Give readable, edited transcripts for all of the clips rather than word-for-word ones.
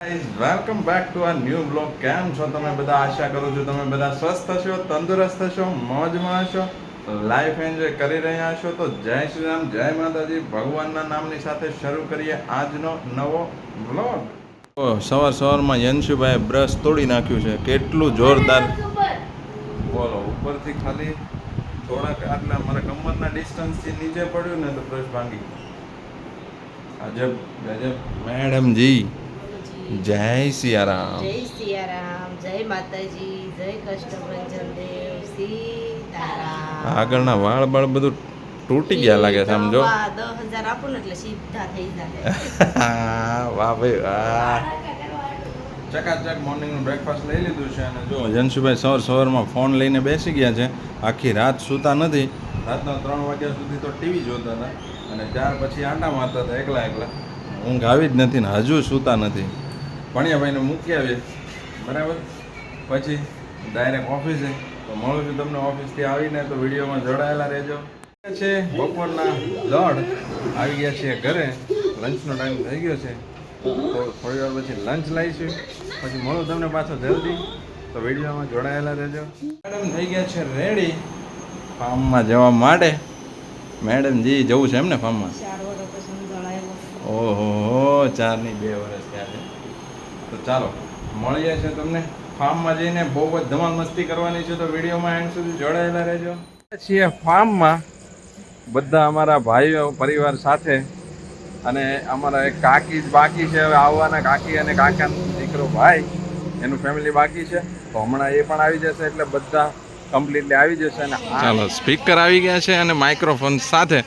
Welcome back to આ new blog. કેમ છો તમે બધા? આશા કરું છું તમે બધા સ્વસ્થ હશો, તંદુરસ્ત હશો, મોજમાં હશો, લાઈફ એન્જોય કરી રહ્યા હશો. તો જય શ્રી રામ, જય માતાજી. ભગવાનના નામની સાથે શરૂ કરીએ આજનો નવો બ્લોગ. સવાર સવારમાં યંશુભાઈ બ્રશ તોડી નાખ્યું છે. કેટલું જોરદાર! બોલો, ઉપરથી ખાલી થોડાક આટલા મારા કમરના ડિસ્ટન્સથી નીચે પડ્યું ને તો બ્રશ ભાંગી ગયું. અજબ ગજબ. મેડમજી જય સિયારામ. જય સિયારામ, જય માતાજી, જય કષ્ટભંજન દેવ, સીતારામ. આગળના વાળ બાળ બધું તૂટી ગયા લાગે છે સમજો. 10,000 આપો ને એટલે સીધા થઈ જાય. વાહ ભાઈ વાહ. ચકાચક મોર્નિંગનું બ્રેકફાસ્ટ લઈ લીધું છે અને જો જનશુભાઈ સવારમાં ફોન લઈને બેસી ગયા છે. આખી રાત સૂતા નથી. રાતના 3 વાગ્યા સુધી તો ટીવી જોતા હતા અને ત્યાર પછી આંટા મારતા હતા એકલા. ઊંઘ આવી જ નથી ને હજુ સૂતા નથી. ભણિયાભાઈને મૂકી આવીએ બરાબર, પછી ડાયરેક્ટ ઓફિસે. તો મળું છું તમને ઓફિસથી આવીને, તો વિડીયોમાં જોડાયેલા રહેજો. છે બપોરના 1:30 આવી ગયા છીએ ઘરે. લંચનો ટાઈમ થઈ ગયો છે તો થોડી વાર પછી લંચ લઈશું. પછી મળું તમને પાછો જલ્દી, તો વિડીયોમાં જોડાયેલા રહેજો. મેડમ થઈ ગયા છે રેડી ફાર્મમાં જવા માટે. મેડમજી જવું છે એમ ને ફાર્મમાં? ઓહો 4 ની 2 વર્ષ થયા છે. તો ચાલો મળીએ છીએ તમને ફાર્મમાં જઈને. બહુ જ ધમાલ મસ્તી કરવાની છે, તો વિડીયોમાં એન્ડ સુધી જોડાયેલા રહેજો. છીએ ફાર્મમાં બધા અમારા ભાઈઓ પરિવાર સાથે, અને અમારા એક કાકી જ બાકી છે હવે આવવાના. કાકી અને કાકાનો દીકરો ભાઈ, એનું ફેમિલી બાકી છે. તો હમણાં એ પણ આવી જશે એટલે બધા કમ્પ્લીટલી આવી જશે. અને ચાલો સ્પીકર આવી ગયા છે અને માઇક્રોફોન સાથે.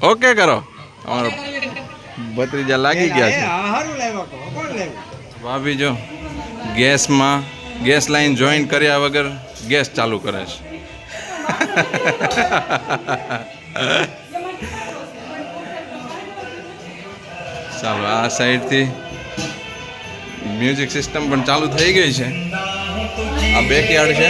ઓકે કરો. અમારો ભત્રીજા લાગી ગયા છે. ભાભી જો ગેસમાં ગેસ લાઈન જોઈન કર્યા વગર ગેસ ચાલુ કરે છે. ચાલો આ સાઈડથી મ્યુઝિક સિસ્ટમ પણ ચાલુ થઈ ગઈ છે. આ બેકયાર્ડ છે.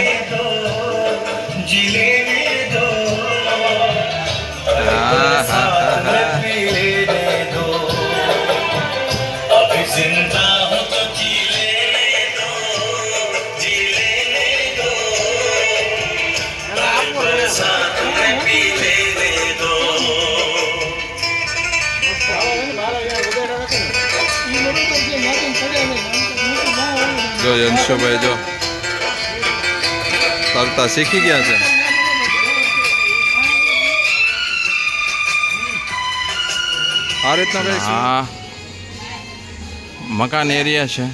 જો યંશુભાઈ જો તરતા શીખી ગયા છે. આ રીતના હા મકાન એરિયા છે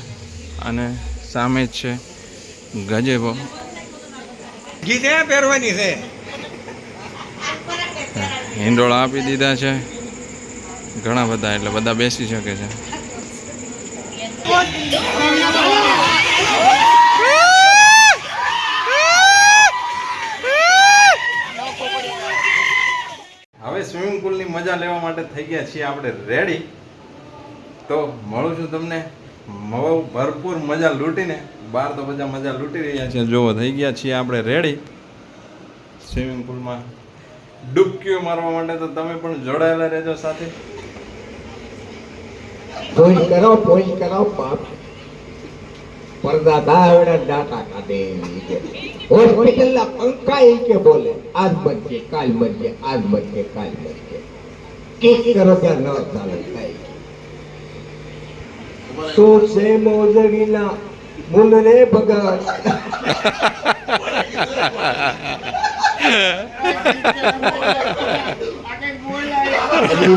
અને સામે જ છે ગજેબો. ગીતે પહેરવાની છે. હિંડોળા આપી દીધા છે ઘણા બધા, એટલે બધા બેસી શકે છે. હવે સ્વિમિંગ પુલની મજા લેવા માટે થઈ ગયા છીએ આપણે રેડી. તો મળું છું તમને ભરપૂર મજા લૂંટીને. બહાર તો બધા મજા લૂંટી રહ્યા છે. જોવો થઈ ગયા છીએ આપણે રેડી સ્વિમિંગ પુલમાં ડૂબકીઓ મારવા માટે. તો તમે પણ જોડાયેલા રહેજો સાથે. પોઈ કરો બાપ. પરદાદા એવડા ડાટા કાઢે. હોસ્પિટલના પંખા એ કે બોલે આજ બચે કાલ બચે, આજ બચે કાલ બચે. કેક કરો ત્યાં ન ચાલે થાય. તો સે મોજડીના મુનરે ભગત.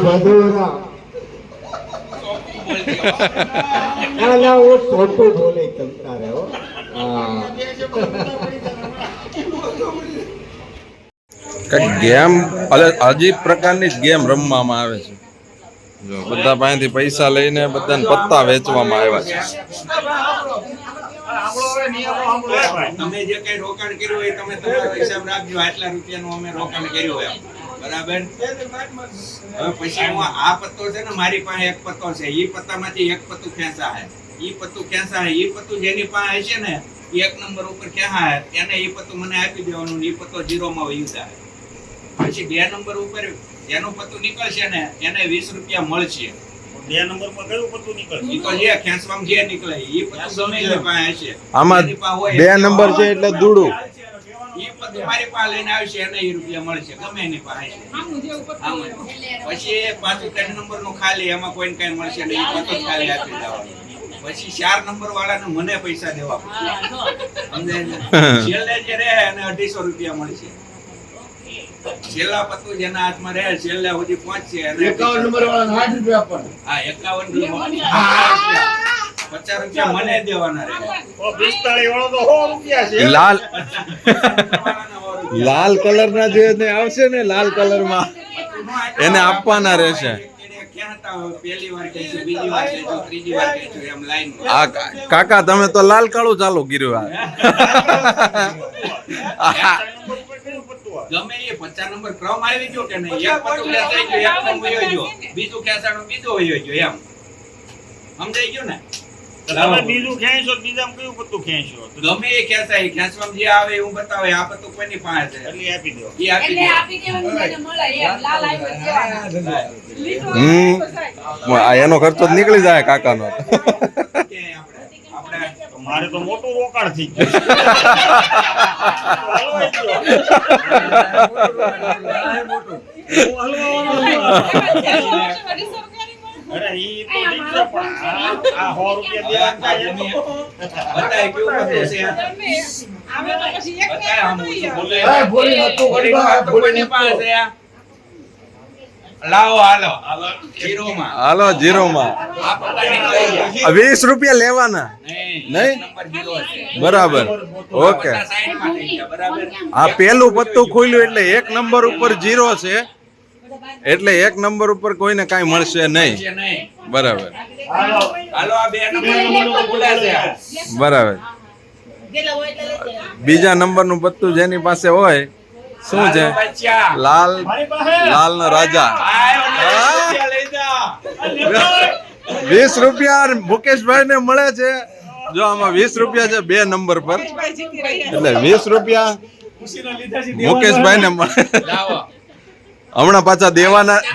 બધુરા ના वो छोटू बोले चलता रहे हो. કઈક ગેમ અજીબ પ્રકારની જ ગેમ રમવામાં આવે છે. જો બધા પાસેથી પૈસા લઈને બધાને પત્તા વેચવામાં આવ્યા છે. તમે જે કઈ રોકાણ કર્યું હોય તમે તમારો હિસાબ રાખજો. આટલા રૂપિયાનું અમે રોકાણ કર્યું હોય બરાબર. હવે પછી હું આ પત્તો છે ને, મારી પાસે એક પત્તો છે. ઈ પત્તામાંથી એક પત્તું ખેંચા હે, ઈ પત્તું ખેંચા હે. ઈ પત્તું જેની પાસે હશે ને 1 નંબર ઉપર ખેંચા હે એને ઈ પત્તું મને આપી દેવાનું. ઈ પત્તો 0 માં વહી જાય. પછી 2 નંબર ઉપર જેનું પત્તું નીકળશે ને એને 20 રૂપિયા મળશે. 2 નંબરમાં કયું પત્તું નીકળશે? ઈ તો જે ખેંચવામાં જે નીકળે ઈ પત્તું ગમે એની પાસે હશે. આમાં એની પાસે હોય 2 નંબર છે એટલે દૂડું. ઈ પત્તું મારી પાસે લઈને આવશે એને ઈ રૂપિયા મળશે ગમે એની પાસે હશે. આમ જ. પછી પાછું 3 નંબરનું ખાલી એમાં કોઈને કઈ મળશે નહીં ઈ પત્તું જ ખાલી આપી દેવાનું. પછી 4 નંબર વાળાને મને પૈસા દેવા પડશે. સમજાય ને? છેલ્લે જે રહે એને 250 રૂપિયા મળશે. છેલ્લા પત્તું જેના હાથમાં રહે છેલ્લે સુધી પહોંચશે એને 51 નંબર વાળા 60 રૂપિયા આપવાના. હા 51 50 રૂપિયા મને દેવાના રહે. તો 45 વાળો તો 100 રૂપિયા છે. લાલ લાલ કલર ના જે ને આવશે ને લાલ કલર માં એને આપવાના રહેશે. ક્યાં હતા પહેલી વાર કે છે બીજી વાર કે છે ત્રીજી વાર કે છે એમ લાઈન આ કાકા તમે તો લાલ કાળું ચાલુ કર્યું આ. 50 નંબર પર કયું પત્તું આવે? ગમે એ 50 નંબર ક્રમ આવી ગયો કે નહીં એક પત્તું ખેંચાઈ ગયો એક નો વયો ગયો બીજું ખેંચાણું બીજો વયો ગયો એમ સમજાઈ ગયું ને તો તમે બીજું ખેંચો તો બીજામાં કયું પત્તું ખેંચો? તો ગમે એ ખેંચાય ખેંચવામાં જે આવે એવું બતાવે આ પત્તું કોઈની પાસે છે એટલે આપી દો. ઈ આપી દે આ એનો ખર્ચો જ નીકળી જાય કાકાનો. કે આપણે તો મારે તો મોટું રોકાણ થઈ ગયું. હલવાઈ ગયો. હું હલવાવાનો છું. અરે ઈ તો ઠીક છે પણ આ 100 રૂપિયા દેવા થાય એમ તો. બતાય કેવું પત્તું છે બતાય આમ ઊંચું બોલે એ બોલી નતું બોલી કરવા, નતું બોલી કોની પાસે છે? લાવો હાલો જીરોમાં હાલો જીરોમાં આ પત્તા નીકળી ગયા. 20 રૂપિયા લેવાના. નહીં નહીં? નંબર જીરો છે બરાબર ઓકે. પત્તા 60 માં થઈ ગયા બરાબર આ પેલું પત્તું ખુલ્યું એટલે 1 નંબર ઉપર 0 છે એટલે 1 નંબર ઉપર કોઈને કાંઈ મળશે નહીં. છે નહીં બરાબર હાલો. હાલો આ 2 નંબરનું ખુલે છે બરાબર. બીજા નંબરનું પત્તું જેની પાસે હોય શું છે? હાલો બચ્ચા લાલ મારી પાસે લાલ નો રાજા. આયો ને રૂપિયા લઈ જા 20 રૂપિયા મુકેશભાઈ ને મળે છે. જો આમાં 20 રૂપિયા છે 2 નંબર પર એટલે 20 રૂપિયા મુકેશભાઈ ને મળે. લાવો હમણાં પાછા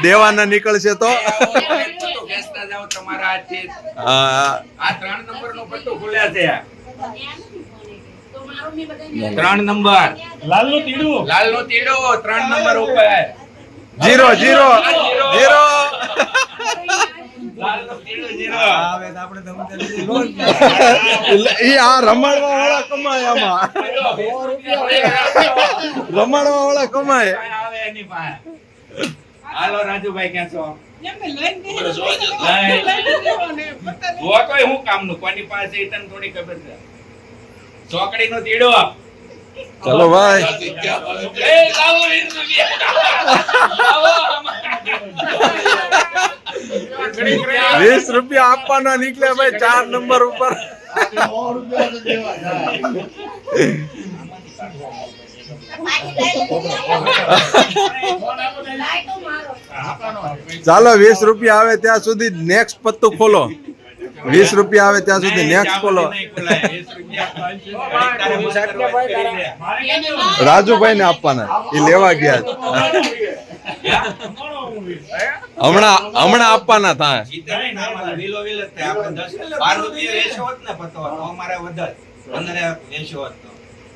દેવાના નીકળશે તો પત્તું ખેંચતા જાઓ તમારા હાથથી આ આ 3 નંબરનું પત્તું ખુલ્યા છે 3 નંબર લાલનું તીડું. લાલનું તીડું 3 નંબર ઉપર 0 0 0 લાલનું તીડું 0 ઈ આ રમાડવા વાળા કમાય આમાં રમાડવા વાળા કમાય. આવે એની પાસે હાલો રાજુભાઈ ક્યાં છો જો કોઈ હું કામનું કોની પાસે એ તને થોડી ખબર છે ચોકડીનું તીડો ચલો ભાઈ એ લાવો 20 રૂપિયા લાવો 20 રૂપિયા આપવાના નીકળ્યા ભાઈ 4 નંબર ઉપર. 100 રૂપિયા તો દેવા જાય. ચાલો 20 રૂપિયા આવે ત્યાં સુધી નેક્સ્ટ પત્તું ખોલો. 20 રૂપિયા આવે ત્યાં સુધી નેક્સ્ટ ખોલો. રાજુભાઈ ને આપવાના એ લેવા ગયા છે. હમણાં આપવાના થાય.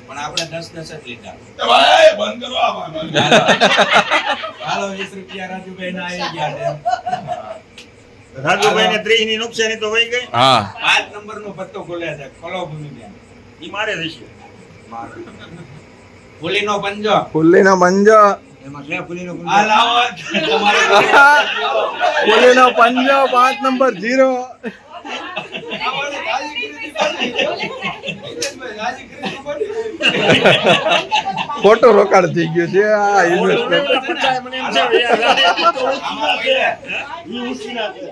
પણ આપણે 10 જ લીધા હાલો 20 રૂપિયા રાજુભાઈ ના આવી ગયા છે રાજુભાઈ ને 30 ની નુકસાની તો વહી ગઈ. હા 5 નંબર નું પત્તો ખોલ્યા છે ખોલો ભૂમિબેન ઈ મારે રહેશે. ફૂલીનો પંજો ફુલ્લીનો પંજો આ લાવો તમારે ફુલ્લીનો પંજો 5 નંબર 0. ખોટું રોકાણ થઈ ગયું છે આ ઇન્વેસ્ટમેન્ટ. મને એમ છે ઈ ઊંચી ના છે.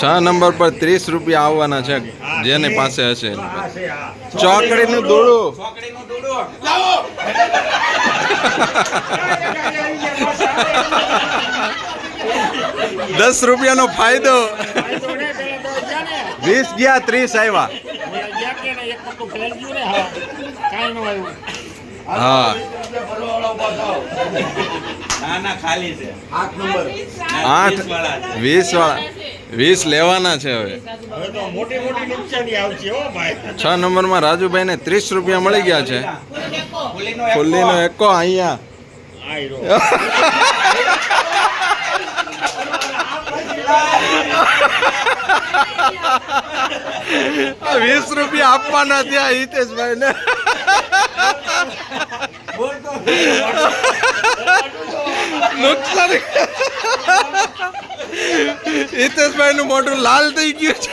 6 નંબર પર 30 રૂપિયા આવવાના છે જેની પાસે હશે. આ છે આ. ચોકડીનું દોડું ચોકડીનું દોડો લાવો 10 રૂપિયાનો ફાયદો. 20 ગયા 30 આવ્યા. હા ના ના ખાલી છે 8 નંબર. ના, 8 20 વાળા છે. 20 વાળા 20 લેવાના છે હવે હવે તો મોટી મોટી નુકસાની આવશે હો ભાઈ 6 નંબરમાં રાજુભાઈને 30 રૂપિયા મળી ગયા છે ફૂલીનો ફુલ્લીનો એકો. એકો અહીંયા આયરો આ 20 રૂપિયા આપવાના ત્યાં હિતેશભાઈને નુકસાન હિતેશભાઈનું મોઢું લાલ થઈ ગયું છે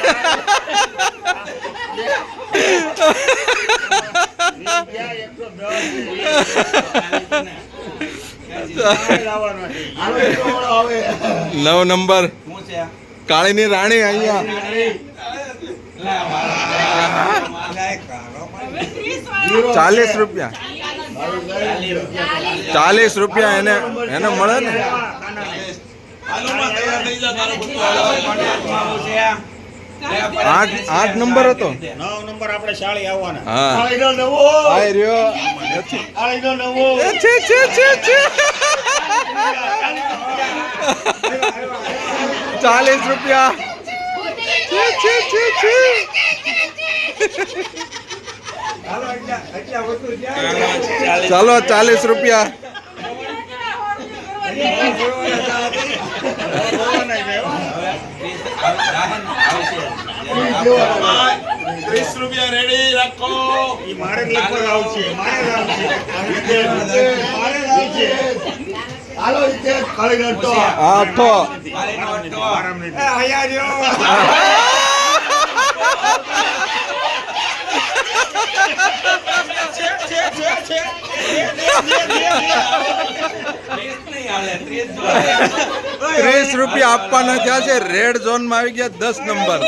હાલો એટલો વાળો આવે. 9 નંબર શું છે કાળીની રાણી અહીંયા લા, મારા કાળો પણ. 40 રૂપિયા 40 રૂપિયા એને મળે ને આઠ નંબર હતો 9 નંબર આપણે શાળી આવવાના હા આઈનો નવો. આય રહ્યો આઈનો નવો. એ છે છે 40 રૂપિયા છે ચાલો 40 રૂપિયા ઈ મારે જ લગભગ આવશે મારે જ આવશે મારે આવશે. હાલો હિતેશ, કાળીનો અડ્ડો. આઠો આરામ નહીં ત્રીસ રૂપિયા આપવાના થયા છે રેડ ઝોન માં આવી ગયા 10 નંબર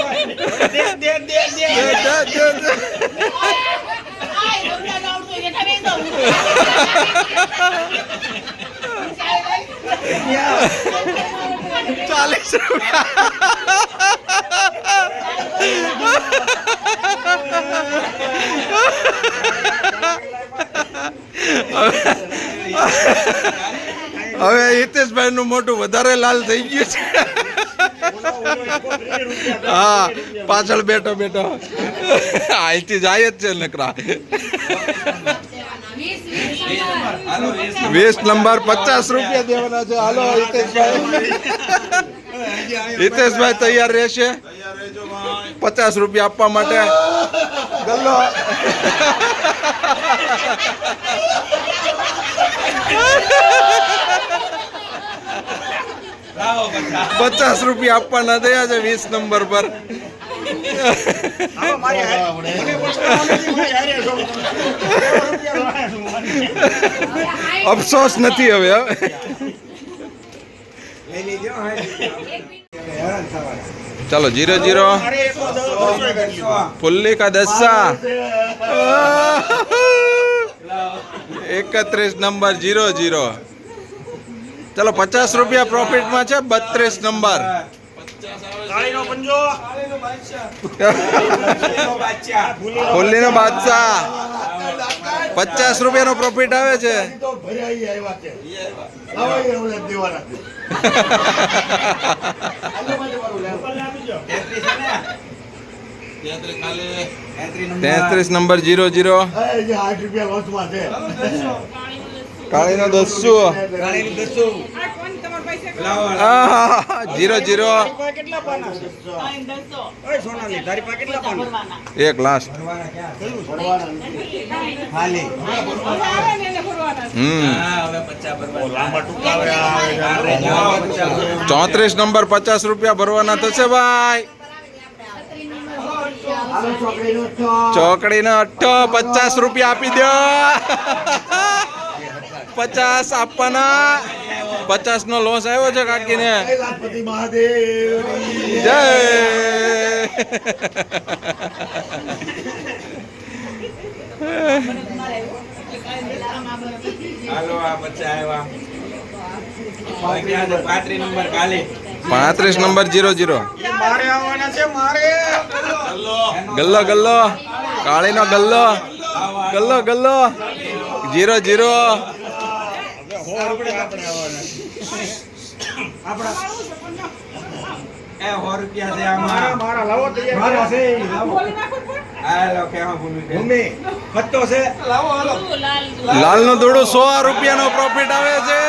ચાલીસ હવે હિતેશભાઈ નું મોટું વધારે લાલ થઈ ગયું છે હા પાછળ બેઠો અહીંથી જાય જ છે નકરા 20 નંબર 50 રૂપિયા દેવાના છે હાલો હિતેશભાઈ તૈયાર રહેશે 50 રૂપિયા આપવા માટે ગલ્લો લાવો 50 રૂપિયા આપવાના થયા છે 20 નંબર પર અફસોસ નથી હવે ચાલો 0-0 ફुल्ली का 10 31 नंबर 0-0 चलो 50 रुपया प्रॉफिट में છે 32 नंबर ફુલ્લી નો બાદશાહ 50 રૂપિયા નો પ્રોફિટ આવે છે તો ભરાઈ આવ્યા છે. લાવો એ ઓલા દેવાના છે. હાલો મારે મારું લેવું. 33 નંબર 0-0 એ જે 8 રૂપિયા લોસમાં છે. કાળીનો 10 0-0 કેટલા પાના છે ઓય સોનાલી તારી પાસે કેટલા પાના એક લાસ્ટ ખાલી લાંબા ટૂંકા આવે 34 નંબર 50 રૂપિયા ભરવાના થશે ભાઈ હાલો છોકરીનો તો. ચોકડીનો 50 રૂપિયા આપી દો 50 આપવાના 50 નો લોસ આવ્યો છે કાકીને જય ગણપતિ મહાદેવ. જય હાલો આ બચ્ચા આવ્યા 35 નંબર ખાલી 35 નંબર 0-0 મારે આવવાના છે મારે ગલ્લો ગલ્લો કાળીનો ગલ્લો 0-0 100 રૂપિયા આપણે આવવાના. એ 100 રૂપિયા છે મારા આમાં મારા લાવો તૈયાર. મારા છે ઈ લાવો. આ લો કે હા ભૂમિ ભૂમિ પત્તો છે લાવો હાલો. લાલ લાલનું થોડું 100 રૂપિયાનો પ્રોફિટ આવે છે